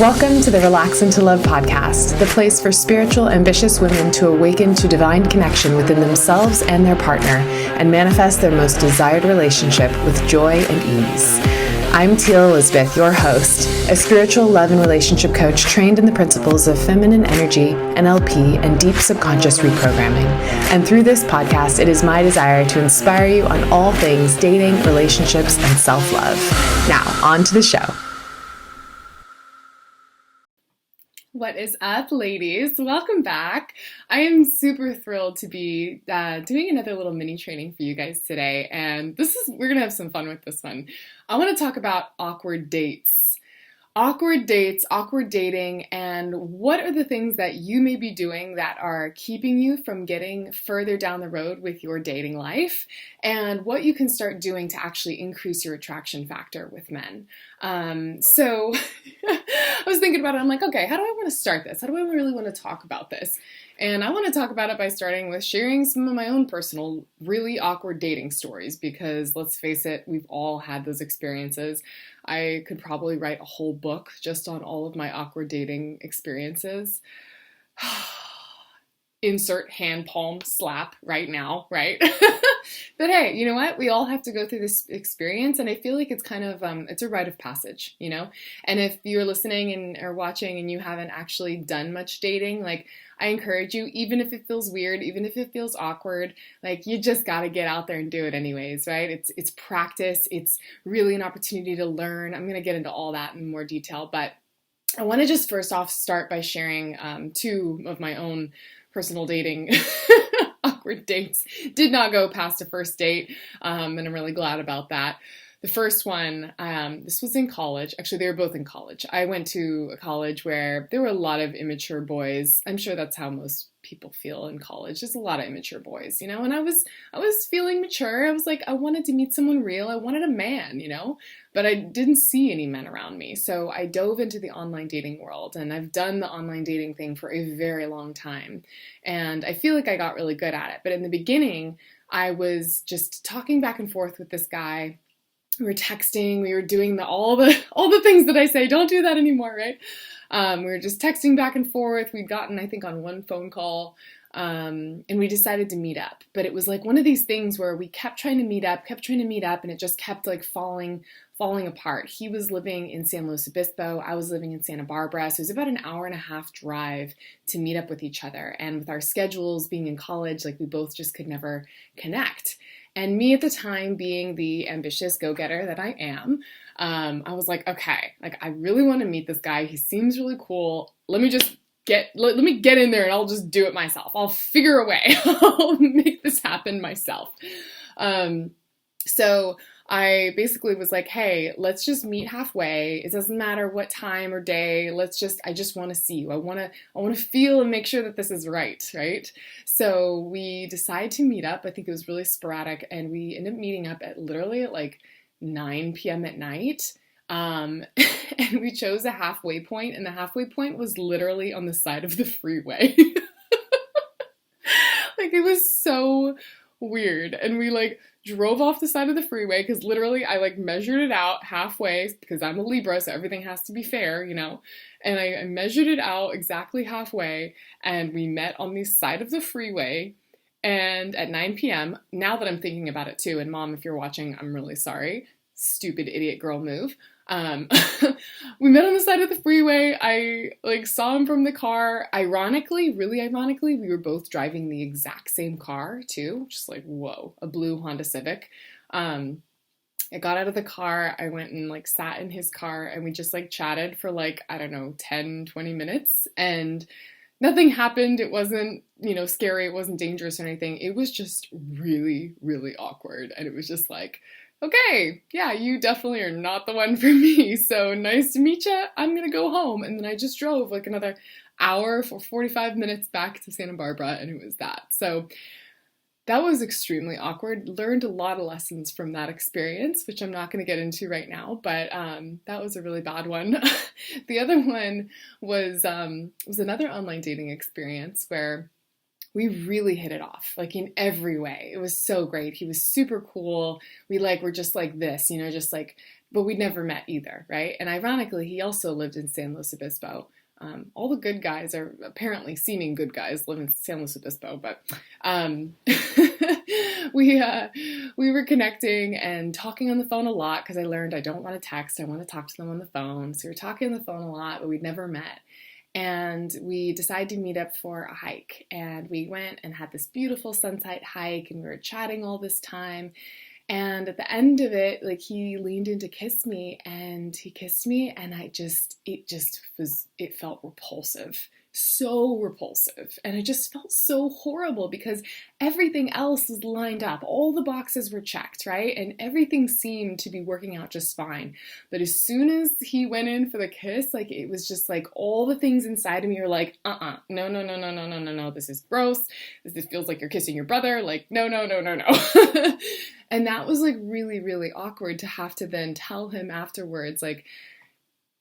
Welcome to the Relax into Love podcast, the place for spiritual, ambitious women to awaken to divine connection within themselves and their partner and manifest their most desired relationship with joy and ease. I'm Teal Elizabeth, your host, a spiritual love and relationship coach trained in the principles of feminine energy, NLP, and deep subconscious reprogramming. And through this podcast, it is my desire to inspire you on all things dating, relationships, and self-love. Now, on to the show. What is up, ladies? Welcome back. I am super thrilled to be doing another little mini training for you guys today, and we're gonna have some fun with this one. I want to talk about awkward dates, awkward dating, and what are the things that you may be doing that are keeping you from getting further down the road with your dating life, and what you can start doing to actually increase your attraction factor with men. So I was thinking about it. I'm like, okay, how do I want to start this? How do I really want to talk about this? And I want to talk about it by starting with sharing some of my own personal, really awkward dating stories, because let's face it, we've all had those experiences. I could probably write a whole book just on all of my awkward dating experiences. Insert hand palm slap right now, right? But hey, you know what? We all have to go through this experience, and I feel like it's kind of, it's a rite of passage, you know? And if you're listening and or watching and you haven't actually done much dating, like, I encourage you, even if it feels weird, even if it feels awkward, like, you just got to get out there and do it anyways, right? It's practice. It's really an opportunity to learn. I'm going to get into all that in more detail, but I want to just first off start by sharing two of my own personal dating awkward dates. Did not go past a first date, and I'm really glad about that. The first one, this was in college. Actually, they were both in college. I went to a college where there were a lot of immature boys. I'm sure that's how most people feel in college. There's a lot of immature boys, you know, and I was feeling mature. I was like, I wanted to meet someone real. I wanted a man, you know, but I didn't see any men around me. So I dove into the online dating world, and I've done the online dating thing for a very long time. And I feel like I got really good at it. But in the beginning, I was just talking back and forth with this guy. We were texting, we were doing all the things that I say, don't do that anymore, right? We were just texting back and forth. We'd gotten, I think, on one phone call, and we decided to meet up. But it was like one of these things where we kept trying to meet up, and it just kept like falling apart. He was living in San Luis Obispo. I was living in Santa Barbara. So it was about an hour and a half drive to meet up with each other. And with our schedules being in college, like, we both just could never connect. And me at the time, being the ambitious go-getter that I am, I was like, okay, like, I really want to meet this guy. He seems really cool. Let me get in there and I'll just do it myself. I'll figure a way. I'll make this happen myself. So I basically was like, hey, let's just meet halfway. It doesn't matter what time or day. I just want to see you. I want to feel and make sure that this is right? So we decided to meet up. I think it was really sporadic, and we ended up meeting up at like 9 p.m. at night. And we chose a halfway point, and the halfway point was literally on the side of the freeway. Like, it was so weird. And we drove off the side of the freeway, because literally I measured it out halfway, because I'm a Libra, so everything has to be fair, you know, and I measured it out exactly halfway, and we met on the side of the freeway. And at 9 p.m., now that I'm thinking about it too, and Mom, if you're watching, I'm really sorry, stupid idiot girl move. We met on the side of the freeway. I saw him from the car. Really ironically, we were both driving the exact same car too. Just like, whoa, a blue Honda Civic. I got out of the car. I went and sat in his car, and we just chatted for 10, 20 minutes, and nothing happened. It wasn't, scary. It wasn't dangerous or anything. It was just really, really awkward. And it was just like, okay, yeah, you definitely are not the one for me. So nice to meet you. I'm going to go home. And then I just drove another hour for 45 minutes back to Santa Barbara, and it was that. So that was extremely awkward. Learned a lot of lessons from that experience, which I'm not going to get into right now, but that was a really bad one. The other one was another online dating experience where we really hit it off, in every way. It was so great. He was super cool. We were just like this, just but we'd never met either, right? And ironically, he also lived in San Luis Obispo. All the good guys are apparently seeming good guys live in San Luis Obispo, but we were connecting and talking on the phone a lot because I learned I don't want to text. I want to talk to them on the phone. So we were talking on the phone a lot, but we'd never met. And we decided to meet up for a hike. And we went and had this beautiful sunset hike, and we were chatting all this time. And at the end of it, like, he leaned in to kiss me, and he kissed me, and it felt repulsive, so repulsive. And it just felt so horrible because everything else was lined up. All the boxes were checked, right? And everything seemed to be working out just fine. But as soon as he went in for the kiss, like, it was just like all the things inside of me were like, no, this is gross. This feels like you're kissing your brother. Like, no. And that was like really, really awkward to have to then tell him afterwards, like,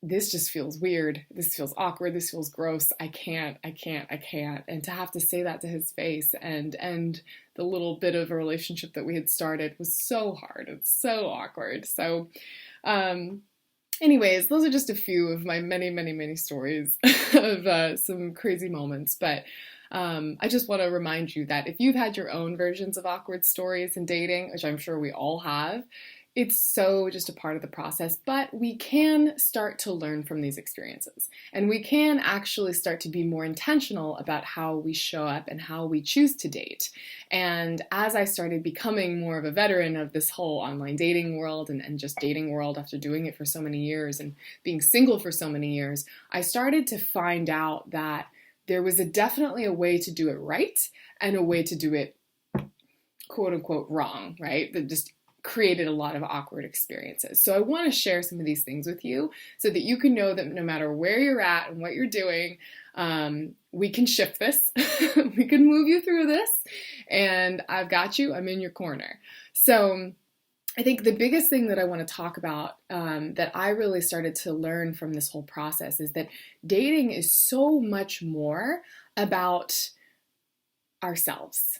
this just feels weird. This feels awkward. This feels gross. I can't. And to have to say that to his face and the little bit of a relationship that we had started was so hard. It's so awkward. So, anyways, those are just a few of my many, many, many stories of some crazy moments. But I just want to remind you that if you've had your own versions of awkward stories in dating, which I'm sure we all have, it's so just a part of the process, but we can start to learn from these experiences, and we can actually start to be more intentional about how we show up and how we choose to date. And as I started becoming more of a veteran of this whole online dating world and just dating world after doing it for so many years and being single for so many years, I started to find out that there was definitely a way to do it right and a way to do it quote unquote wrong, right? That just created a lot of awkward experiences. So I want to share some of these things with you so that you can know that no matter where you're at and what you're doing, we can shift this. We can move you through this, and I've got you. I'm in your corner. So I think the biggest thing that I want to talk about that I really started to learn from this whole process is that dating is so much more about ourselves.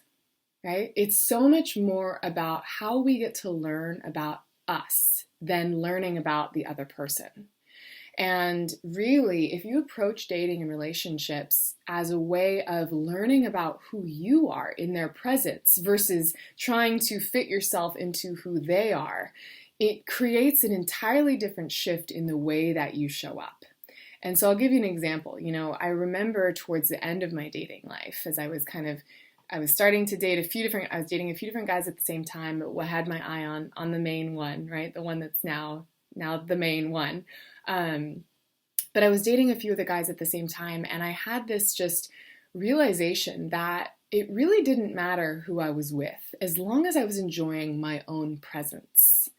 Right? It's so much more about how we get to learn about us than learning about the other person. And really, if you approach dating and relationships as a way of learning about who you are in their presence versus trying to fit yourself into who they are, it creates an entirely different shift in the way that you show up. And so I'll give you an example. You know, I remember towards the end of my dating life, as I was starting to date I was dating a few different guys at the same time, but had my eye on the main one, right? The one that's now the main one. But I was dating a few of the guys at the same time, and I had this just realization that it really didn't matter who I was with, as long as I was enjoying my own presence.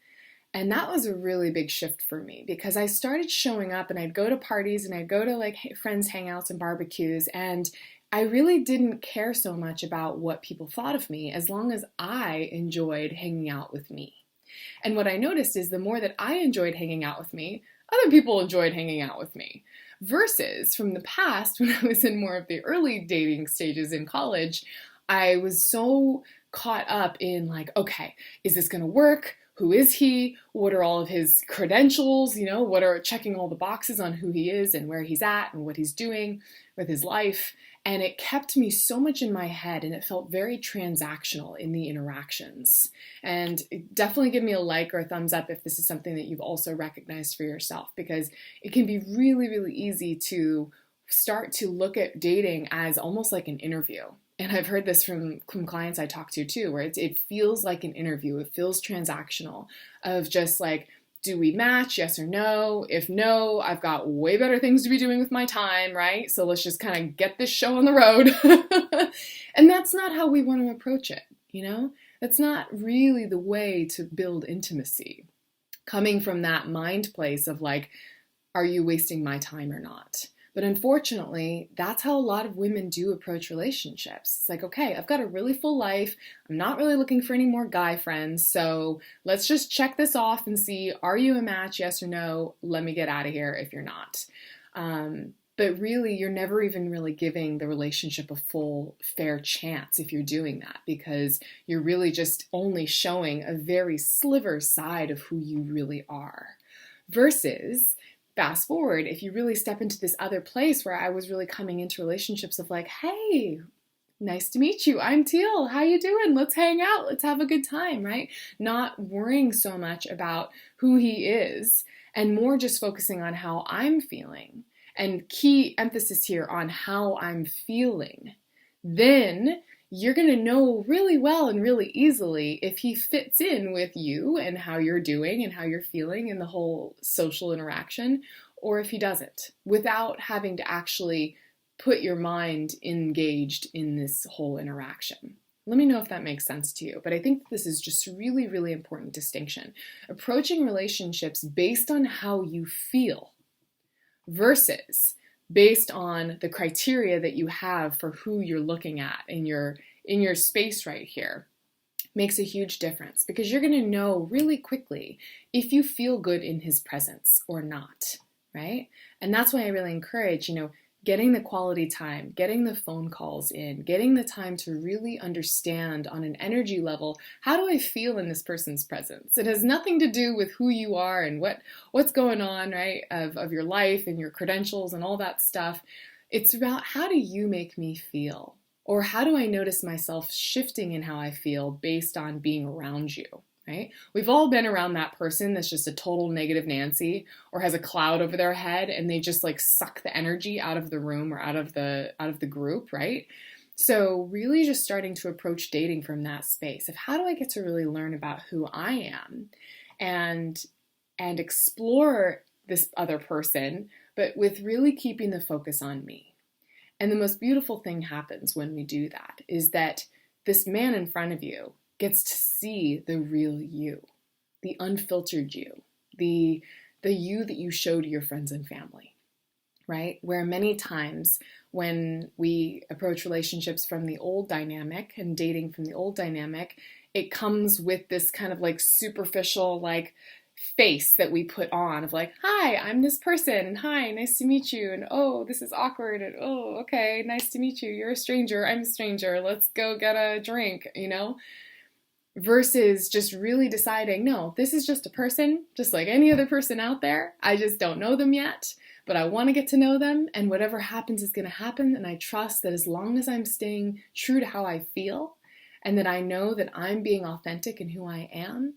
And that was a really big shift for me because I started showing up, and I'd go to parties and I'd go to like friends' hangouts and barbecues, and I really didn't care so much about what people thought of me as long as I enjoyed hanging out with me. And what I noticed is the more that I enjoyed hanging out with me, other people enjoyed hanging out with me. Versus from the past, when I was in more of the early dating stages in college, I was so caught up in like, okay, is this going to work? Who is he? What are all of his credentials? You know, what are checking all the boxes on who he is and where he's at and what he's doing with his life. And it kept me so much in my head, and it felt very transactional in the interactions. And definitely give me a like or a thumbs up if this is something that you've also recognized for yourself, because it can be really, really easy to start to look at dating as almost like an interview. And I've heard this from clients I talk to too, where it feels like an interview. It feels transactional of just like, do we match? Yes or no? If no, I've got way better things to be doing with my time, right? So let's just kind of get this show on the road. And that's not how we want to approach it, you know? That's not really the way to build intimacy. Coming from that mind place of like, are you wasting my time or not? But unfortunately, that's how a lot of women do approach relationships. It's like, okay, I've got a really full life. I'm not really looking for any more guy friends. So let's just check this off and see, are you a match? Yes or no? Let me get out of here if you're not. But really, you're never even really giving the relationship a full, fair chance if you're doing that, because you're really just only showing a very sliver side of who you really are. Versus fast forward, if you really step into this other place where I was really coming into relationships of like, hey, nice to meet you. I'm Teal. How you doing? Let's hang out. Let's have a good time, right? Not worrying so much about who he is and more just focusing on how I'm feeling. And key emphasis here on how I'm feeling. Then you're going to know really well and really easily if he fits in with you and how you're doing and how you're feeling in the whole social interaction, or if he doesn't, without having to actually put your mind engaged in this whole interaction. Let me know if that makes sense to you. But I think this is just a really, really important distinction. Approaching relationships based on how you feel versus based on the criteria that you have for who you're looking at in your space right here makes a huge difference, because you're going to know really quickly if you feel good in his presence or not, right? And that's why I really encourage, getting the quality time, getting the phone calls in, getting the time to really understand on an energy level, how do I feel in this person's presence? It has nothing to do with who you are and what's going on, right, of your life and your credentials and all that stuff. It's about, how do you make me feel? Or how do I notice myself shifting in how I feel based on being around you? Right? We've all been around that person that's just a total negative Nancy, or has a cloud over their head and they just like suck the energy out of the room or out of the group, right? So really just starting to approach dating from that space of, how do I get to really learn about who I am and explore this other person, but with really keeping the focus on me. And the most beautiful thing happens when we do that is that this man in front of you gets to see the real you, the unfiltered you, the you that you show to your friends and family, right? Where many times when we approach relationships from the old dynamic and dating from the old dynamic, it comes with this kind of like superficial like face that we put on of like, hi, I'm this person, and hi, nice to meet you, and oh, this is awkward, and oh, okay, nice to meet you, you're a stranger, I'm a stranger, let's go get a drink, versus just really deciding, no, this is just a person, just like any other person out there. I just don't know them yet, but I want to get to know them, and whatever happens is going to happen, and I trust that as long as I'm staying true to how I feel, and that I know that I'm being authentic in who I am,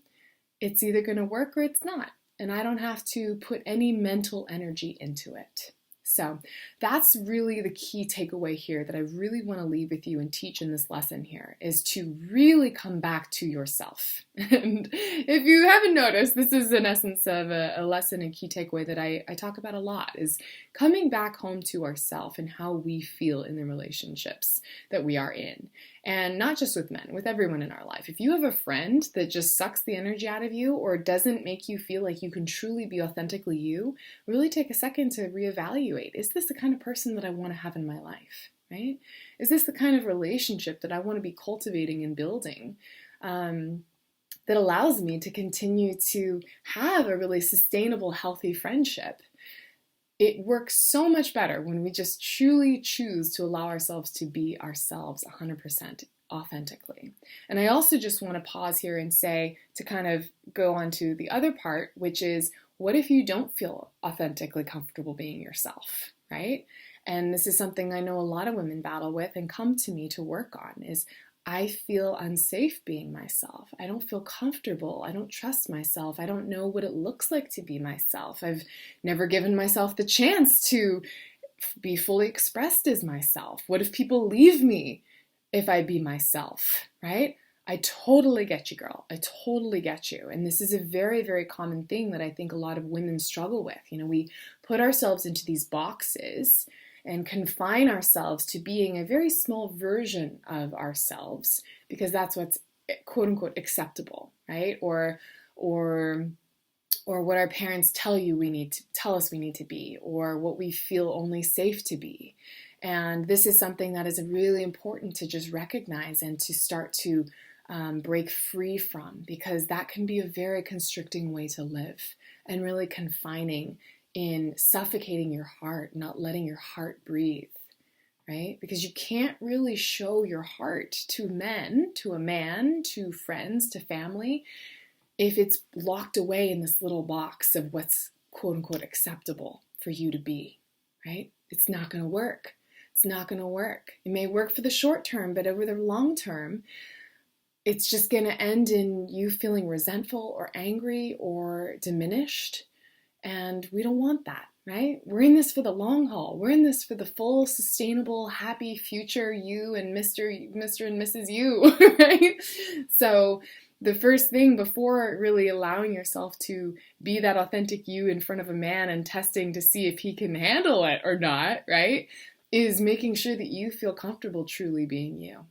it's either going to work or it's not, and I don't have to put any mental energy into it. So that's really the key takeaway here that I really want to leave with you and teach in this lesson here, is to really come back to yourself. And if you haven't noticed, this is in essence of a lesson and key takeaway that I talk about a lot, is coming back home to ourselves and how we feel in the relationships that we are in. And not just with men, with everyone in our life. If you have a friend that just sucks the energy out of you or doesn't make you feel like you can truly be authentically you, really take a second to reevaluate. Is this the kind of person that I want to have in my life, right? Is this the kind of relationship that I want to be cultivating and building that allows me to continue to have a really sustainable, healthy friendship? It works so much better when we just truly choose to allow ourselves to be ourselves 100% authentically. And I also just want to pause here and say, to kind of go on to the other part, which is, what if you don't feel authentically comfortable being yourself, right? And this is something I know a lot of women battle with and come to me to work on, is I feel unsafe being myself. I don't feel comfortable. I don't trust myself. I don't know what it looks like to be myself. I've never given myself the chance to be fully expressed as myself. What if people leave me if I be myself, right? I totally get you, girl. I totally get you. And this is a very, very common thing that I think a lot of women struggle with. We put ourselves into these boxes and confine ourselves to being a very small version of ourselves because that's what's quote unquote acceptable, right? Or what our parents tell us we need to be, or what we feel only safe to be. And this is something that is really important to just recognize and to start to break free from, because that can be a very constricting way to live and really confining, in suffocating your heart, not letting your heart breathe, right? Because you can't really show your heart to men, to a man, to friends, to family, if it's locked away in this little box of what's quote unquote acceptable for you to be, right? It's not going to work. It's not going to work. It may work for the short term, but over the long term, it's just going to end in you feeling resentful or angry or diminished. And we don't want that, right? We're in this for the long haul. We're in this for the full, sustainable, happy future you and Mr. and Mrs. You, right? So the first thing before really allowing yourself to be that authentic you in front of a man and testing to see if he can handle it or not, right, is making sure that you feel comfortable truly being you.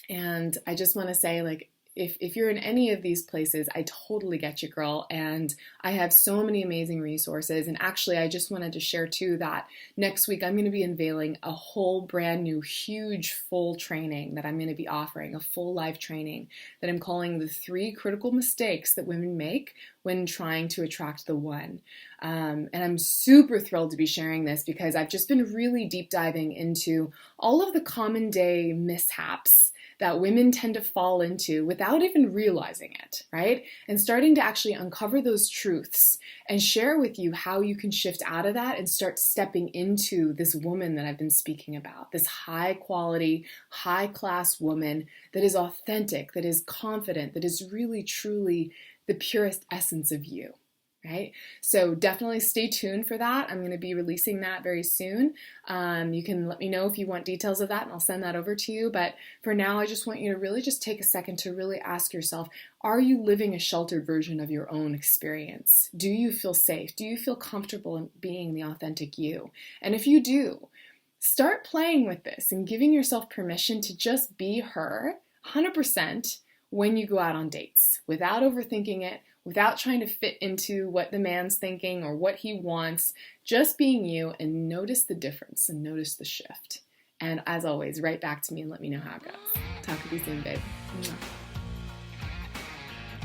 And I just want to say, like, if you're in any of these places, I totally get you, girl. And I have so many amazing resources. And actually, I just wanted to share too that next week I'm going to be unveiling a whole brand new, huge, full training that I'm going to be offering, a full live training that I'm calling the 3 critical mistakes that women make when trying to attract the one. And I'm super thrilled to be sharing this because I've just been really deep diving into all of the common day mishaps that women tend to fall into without even realizing it, right? And starting to actually uncover those truths and share with you how you can shift out of that and start stepping into this woman that I've been speaking about, this high quality, high class woman that is authentic, that is confident, that is really, truly the purest essence of you. Right? So definitely stay tuned for that. I'm going to be releasing that very soon. You can let me know if you want details of that and I'll send that over to you. But for now, I just want you to really just take a second to really ask yourself, are you living a sheltered version of your own experience? Do you feel safe? Do you feel comfortable in being the authentic you? And if you do, start playing with this and giving yourself permission to just be her 100% when you go out on dates without overthinking it, without trying to fit into what the man's thinking or what he wants, just being you, and notice the difference and notice the shift. And as always, write back to me and let me know how it goes. Talk to you soon, babe.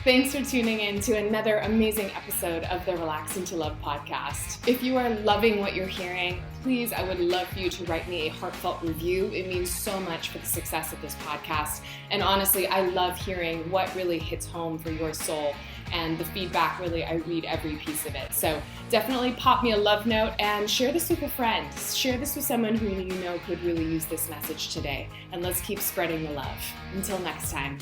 Thanks for tuning in to another amazing episode of the Relax into Love podcast. If you are loving what you're hearing, please, I would love for you to write me a heartfelt review. It means so much for the success of this podcast. And honestly, I love hearing what really hits home for your soul. And the feedback, really, I read every piece of it. So definitely pop me a love note and share this with a friend. Share this with someone who you know could really use this message today. And let's keep spreading the love. Until next time.